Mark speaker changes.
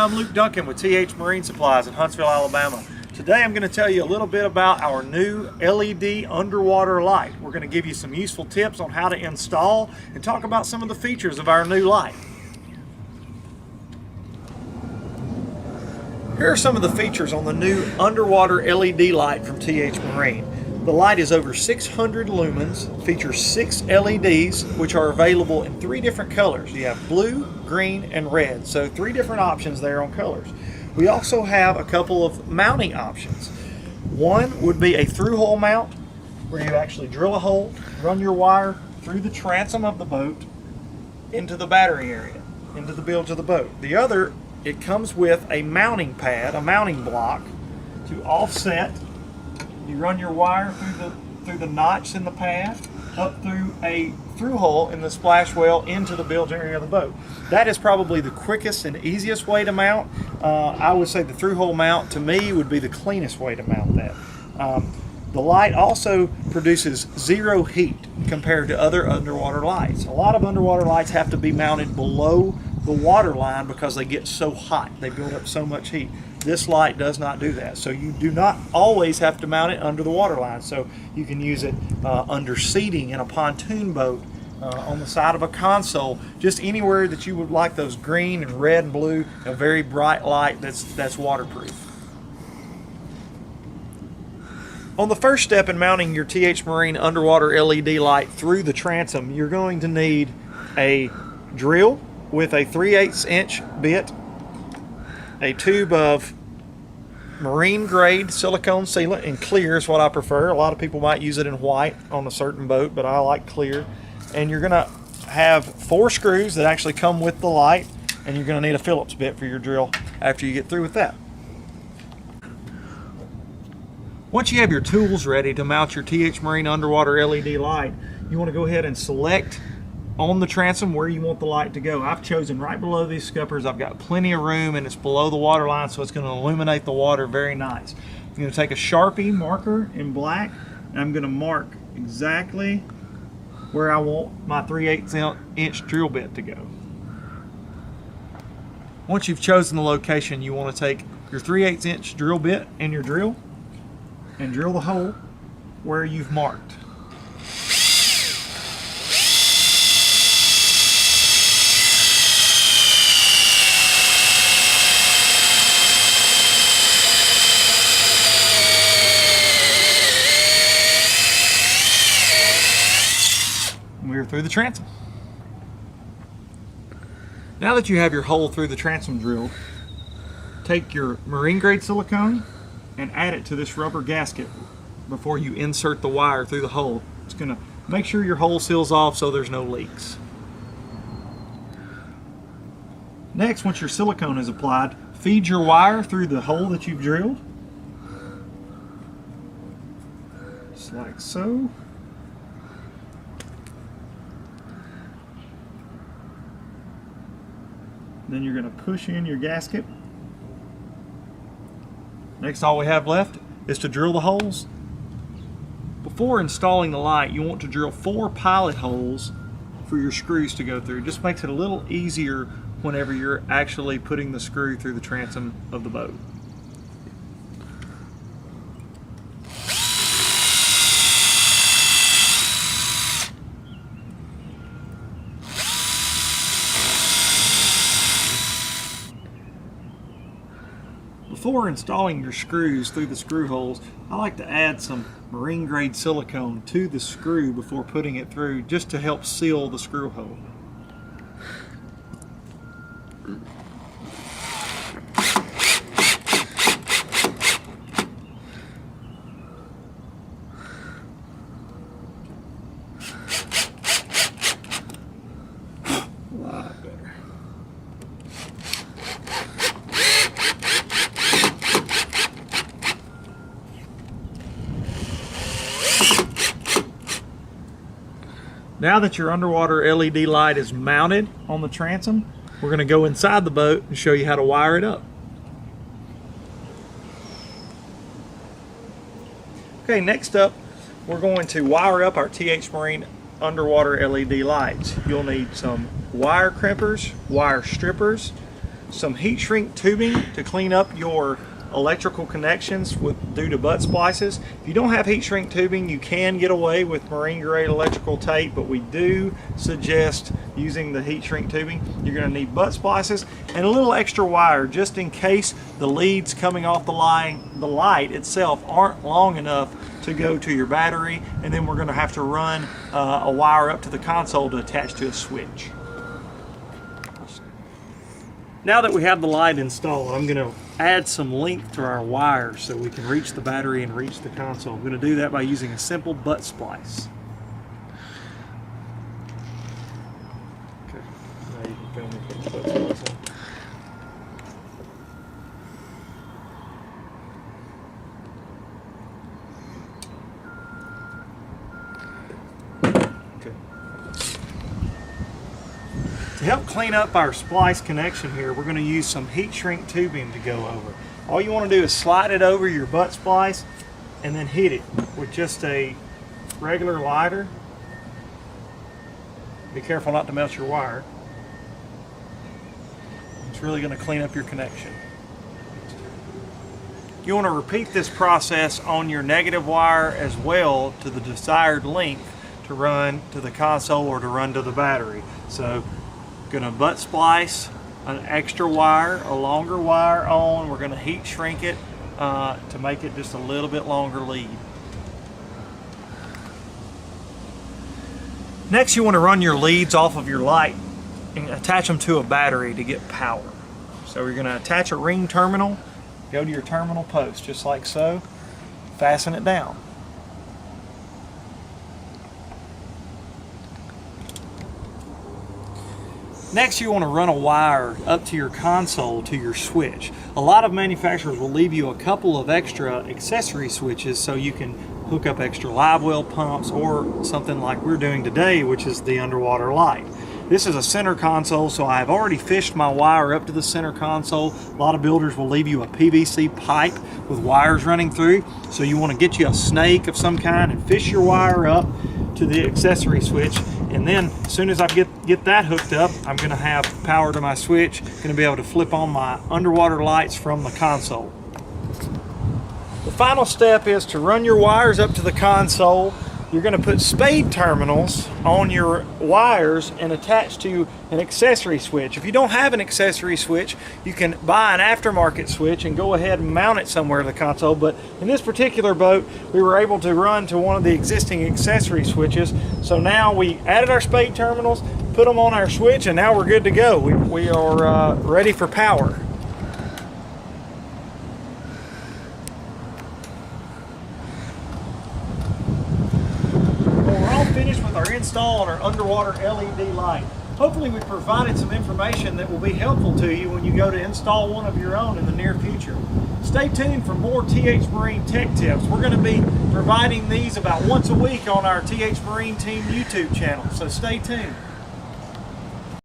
Speaker 1: I'm Luke Duncan with TH Marine Supplies in Huntsville, Alabama. Today I'm going to tell you a little bit about our new LED underwater light. We're going to give you some useful tips on how to install and talk about some of the features of our new light. Here are some of the features on the new underwater LED light from TH Marine. The light is over 600 lumens, features 6 LEDs, which are available in 3 different colors. You have blue, green, and red, so 3 different options there on colors. We also have a couple of mounting options. One would be a through-hole mount, where you actually drill a hole, run your wire through the transom of the boat into the battery area, into the bilge of the boat. The other, it comes with a mounting pad, a mounting block to offset. You run your wire through the notch in the pad, up through a through hole in the splash well into the bilge area of the boat. That is probably the quickest and easiest way to mount. I would say the through hole mount to me would be the cleanest way to mount that. The light also produces 0 heat compared to other underwater lights. A lot of underwater lights have to be mounted below the water line because they get so hot. They build up so much heat. This light does not do that. So you do not always have to mount it under the water line. So you can use it under seating in a pontoon boat, on the side of a console, just anywhere that you would like those green and red and blue, a very bright light that's waterproof. On the first step in mounting your TH Marine underwater LED light through the transom, you're going to need a drill with a 3/8 inch bit, a tube of marine grade silicone sealant, and clear is what I prefer. A lot of people might use it in white on a certain boat, but I like clear. And you're gonna have 4 screws that actually come with the light, and you're gonna need a Phillips bit for your drill after you get through with that. Once you have your tools ready to mount your TH Marine underwater LED light, you want to go ahead and select on the transom where you want the light to go. I've chosen right below these scuppers. I've got plenty of room and it's below the water line, so it's going to illuminate the water very nice. I'm going to take a Sharpie marker in black and I'm going to mark exactly where I want my 3/8 inch drill bit to go. Once you've chosen the location, you want to take your 3/8 inch drill bit and your drill and drill the hole where you've marked. We're through the transom. Now that you have your hole through the transom drilled, take your marine grade silicone and add it to this rubber gasket before you insert the wire through the hole. It's going to make sure your hole seals off so there's no leaks. Next, once your silicone is applied, feed your wire through the hole that you've drilled, just like so. Then you're going to push in your gasket. Next, all we have left is to drill the holes. Before installing the light, you want to drill 4 pilot holes for your screws to go through. Just makes it a little easier whenever you're actually putting the screw through the transom of the boat. Before installing your screws through the screw holes, I like to add some marine grade silicone to the screw before putting it through, just to help seal the screw hole. A lot better. Now that your underwater LED light is mounted on the transom, we're going to go inside the boat and show you how to wire it up. Okay, next up, we're going to wire up our TH Marine underwater LED lights. You'll need some wire crimpers, wire strippers, some heat shrink tubing to clean up your electrical connections due to butt splices. If you don't have heat shrink tubing, you can get away with marine grade electrical tape, but we do suggest using the heat shrink tubing. You're going to need butt splices and a little extra wire just in case the leads coming off the light itself aren't long enough to go to your battery, and then we're going to have to run a wire up to the console to attach to a switch. Now that we have the light installed, I'm going to add some length to our wires so we can reach the battery and reach the console. I'm going to do that by using a simple butt splice. Okay, now you can film me put the butt splice on. To help clean up our splice connection here, we're going to use some heat shrink tubing to go over. All you want to do is slide it over your butt splice and then hit it with just a regular lighter. Be careful not to melt your wire. It's really going to clean up your connection. You want to repeat this process on your negative wire as well to the desired length to run to the console or to run to the battery. So gonna butt splice an extra wire, a longer wire on. We're gonna heat shrink it to make it just a little bit longer lead. Next, you want to run your leads off of your light and attach them to a battery to get power. So we're gonna attach a ring terminal, go to your terminal post just like so, fasten it down. Next, you want to run a wire up to your console to your switch. A lot of manufacturers will leave you a couple of extra accessory switches so you can hook up extra live well pumps or something like we're doing today, which is the underwater light. This is a center console, so I've already fished my wire up to the center console. A lot of builders will leave you a PVC pipe with wires running through, so you want to get you a snake of some kind and fish your wire up to the accessory switch, and then as soon as I get that hooked up, I'm going to have power to my switch, going to be able to flip on my underwater lights from the console. The final step is to run your wires up to the console. You're going to put spade terminals on your wires and attach to an accessory switch. If you don't have an accessory switch, you can buy an aftermarket switch and go ahead and mount it somewhere to the console. But in this particular boat, we were able to run to one of the existing accessory switches. So now we added our spade terminals, put them on our switch, and now we're good to go. We are ready for power. Finished with our install on our underwater LED light. Hopefully we provided some information that will be helpful to you when you go to install one of your own in the near future. Stay tuned for more TH Marine tech tips. We're going to be providing these about once a week on our TH Marine Team YouTube channel, so stay tuned.